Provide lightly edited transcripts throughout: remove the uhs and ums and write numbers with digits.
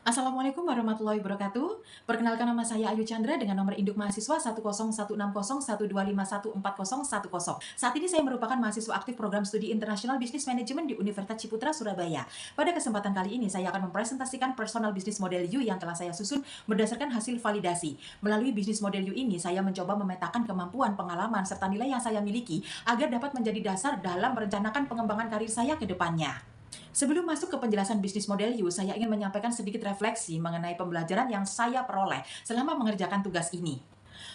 Assalamualaikum warahmatullahi wabarakatuh. Perkenalkan nama saya Ayu Chandra dengan nomor induk mahasiswa 1016012514010. Saat ini saya merupakan mahasiswa aktif program studi International Business Management di Universitas Ciputra, Surabaya. Pada kesempatan kali ini saya akan mempresentasikan personal business model U yang telah saya susun berdasarkan hasil validasi. Melalui bisnis model U ini saya mencoba memetakan kemampuan, pengalaman, serta nilai yang saya miliki agar dapat menjadi dasar dalam merencanakan pengembangan karir saya ke depannya. Sebelum masuk ke penjelasan bisnis model U, saya ingin menyampaikan sedikit refleksi mengenai pembelajaran yang saya peroleh selama mengerjakan tugas ini.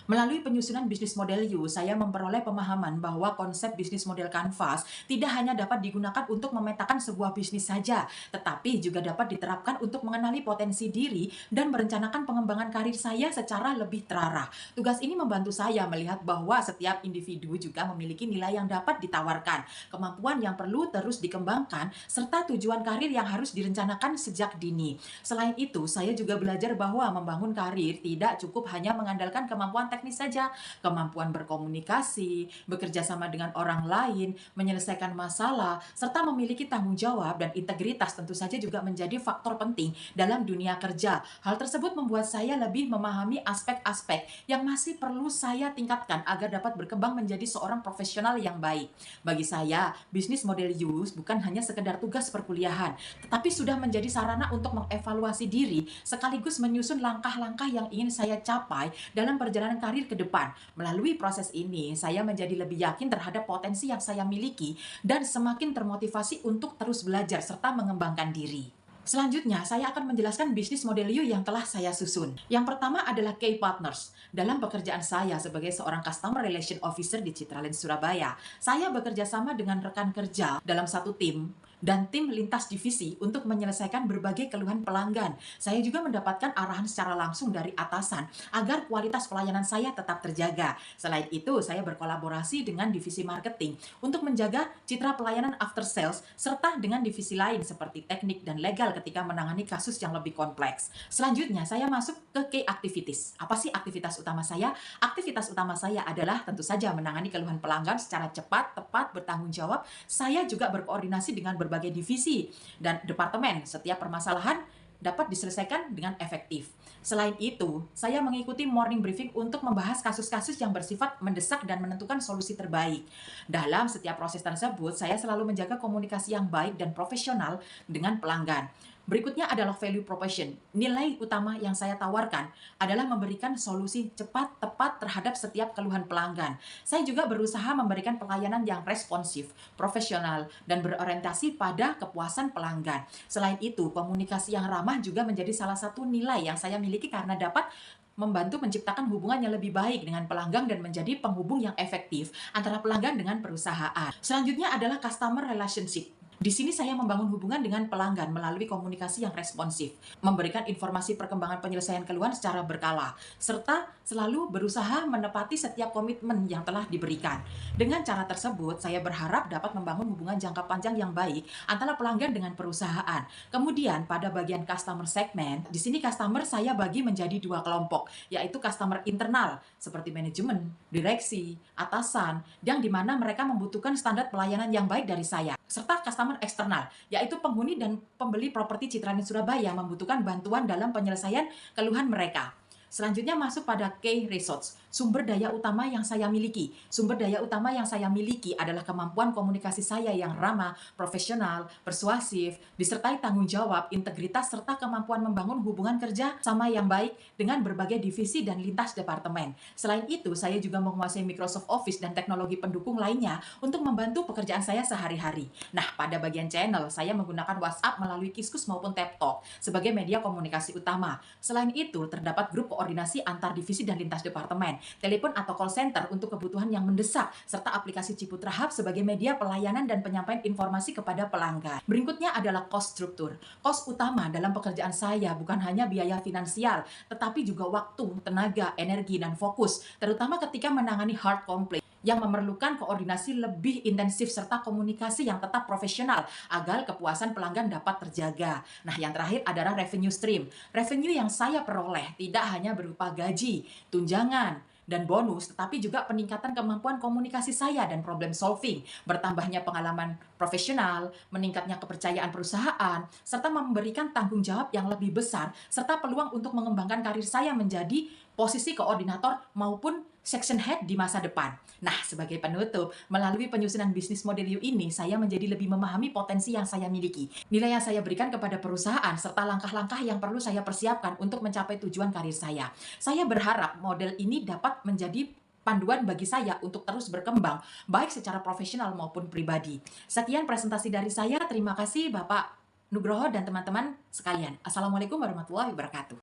Melalui penyusunan bisnis model U, saya memperoleh pemahaman bahwa konsep bisnis model Canvas tidak hanya dapat digunakan untuk memetakan sebuah bisnis saja, tetapi juga dapat diterapkan untuk mengenali potensi diri dan merencanakan pengembangan karir saya secara lebih terarah. Tugas ini membantu saya melihat bahwa setiap individu juga memiliki nilai yang dapat ditawarkan, kemampuan yang perlu terus dikembangkan, serta tujuan karir yang harus direncanakan sejak dini. Selain itu, saya juga belajar bahwa membangun karir tidak cukup hanya mengandalkan kemampuan teknis saja, kemampuan berkomunikasi, bekerja sama dengan orang lain, menyelesaikan masalah, serta memiliki tanggung jawab dan integritas tentu saja juga menjadi faktor penting dalam dunia kerja. Hal tersebut membuat saya lebih memahami aspek-aspek yang masih perlu saya tingkatkan agar dapat berkembang menjadi seorang profesional yang baik. Bagi saya, bisnis model use bukan hanya sekedar tugas perkuliahan, tetapi sudah menjadi sarana untuk mengevaluasi diri sekaligus menyusun langkah-langkah yang ingin saya capai dalam perjalanan karir ke depan. Melalui proses ini, saya menjadi lebih yakin terhadap potensi yang saya miliki dan semakin termotivasi untuk terus belajar serta mengembangkan diri. Selanjutnya, saya akan menjelaskan bisnis model U yang telah saya susun. Yang pertama adalah key partners. Dalam pekerjaan saya sebagai seorang Customer Relation Officer di Citralink Surabaya, saya bekerja sama dengan rekan kerja dalam satu tim dan tim lintas divisi untuk menyelesaikan berbagai keluhan pelanggan. Saya juga mendapatkan arahan secara langsung dari atasan agar kualitas pelayanan saya tetap terjaga. Selain itu, saya berkolaborasi dengan divisi marketing untuk menjaga citra pelayanan after sales serta dengan divisi lain seperti teknik dan legal ketika menangani kasus yang lebih kompleks. Selanjutnya, saya masuk ke key activities. Apa sih aktivitas utama saya? Aktivitas utama saya adalah tentu saja menangani keluhan pelanggan secara cepat, tepat, bertanggung jawab. Saya juga berkoordinasi dengan berbagai divisi dan departemen. Setiap permasalahan dapat diselesaikan dengan efektif. Selain itu, saya mengikuti morning briefing untuk membahas kasus-kasus yang bersifat mendesak dan menentukan solusi terbaik. Dalam setiap proses tersebut, saya selalu menjaga komunikasi yang baik dan profesional dengan pelanggan. Berikutnya adalah value proposition. Nilai utama yang saya tawarkan adalah memberikan solusi cepat, tepat terhadap setiap keluhan pelanggan. Saya juga berusaha memberikan pelayanan yang responsif, profesional, dan berorientasi pada kepuasan pelanggan. Selain itu, komunikasi yang ramah juga menjadi salah satu nilai yang saya miliki karena dapat membantu menciptakan hubungan yang lebih baik dengan pelanggan dan menjadi penghubung yang efektif antara pelanggan dengan perusahaan. Selanjutnya adalah customer relationship. Di sini saya membangun hubungan dengan pelanggan melalui komunikasi yang responsif, memberikan informasi perkembangan penyelesaian keluhan secara berkala, serta selalu berusaha menepati setiap komitmen yang telah diberikan. Dengan cara tersebut, saya berharap dapat membangun hubungan jangka panjang yang baik antara pelanggan dengan perusahaan. Kemudian, pada bagian customer segment, di sini customer saya bagi menjadi dua kelompok, yaitu customer internal, seperti manajemen, direksi, atasan, yang dimana mereka membutuhkan standar pelayanan yang baik dari saya, serta customer eksternal, yaitu penghuni dan pembeli properti Citralink Surabaya yang membutuhkan bantuan dalam penyelesaian keluhan mereka. Selanjutnya masuk pada key resource, sumber daya utama yang saya miliki. Sumber daya utama yang saya miliki adalah kemampuan komunikasi saya yang ramah, profesional, persuasif, disertai tanggung jawab, integritas, serta kemampuan membangun hubungan kerja sama yang baik dengan berbagai divisi dan lintas departemen. Selain itu, saya juga menguasai Microsoft Office dan teknologi pendukung lainnya untuk membantu pekerjaan saya sehari-hari. Nah, pada bagian channel, saya menggunakan WhatsApp melalui Kiskus maupun TapTalk sebagai media komunikasi utama. Selain itu, terdapat grup koordinasi antar divisi dan lintas departemen, telepon atau call center untuk kebutuhan yang mendesak, serta aplikasi Ciputra Hub sebagai media pelayanan dan penyampaian informasi kepada pelanggan. Berikutnya adalah cost struktur. Cost utama dalam pekerjaan saya bukan hanya biaya finansial, tetapi juga waktu, tenaga, energi, dan fokus, terutama ketika menangani hard conflict yang memerlukan koordinasi lebih intensif serta komunikasi yang tetap profesional agar kepuasan pelanggan dapat terjaga. Nah, yang terakhir adalah revenue stream. Revenue yang saya peroleh tidak hanya berupa gaji, tunjangan, dan bonus, tetapi juga peningkatan kemampuan komunikasi saya dan problem solving, bertambahnya pengalaman profesional, meningkatnya kepercayaan perusahaan, serta memberikan tanggung jawab yang lebih besar, serta peluang untuk mengembangkan karir saya menjadi posisi koordinator maupun section head di masa depan. Nah, sebagai penutup, melalui penyusunan bisnis model U ini, saya menjadi lebih memahami potensi yang saya miliki, nilai yang saya berikan kepada perusahaan, serta langkah-langkah yang perlu saya persiapkan untuk mencapai tujuan karir saya. Saya berharap model ini dapat menjadi panduan bagi saya untuk terus berkembang, baik secara profesional maupun pribadi. Sekian presentasi dari saya. Terima kasih Bapak Nugroho dan teman-teman sekalian. Assalamualaikum warahmatullahi wabarakatuh.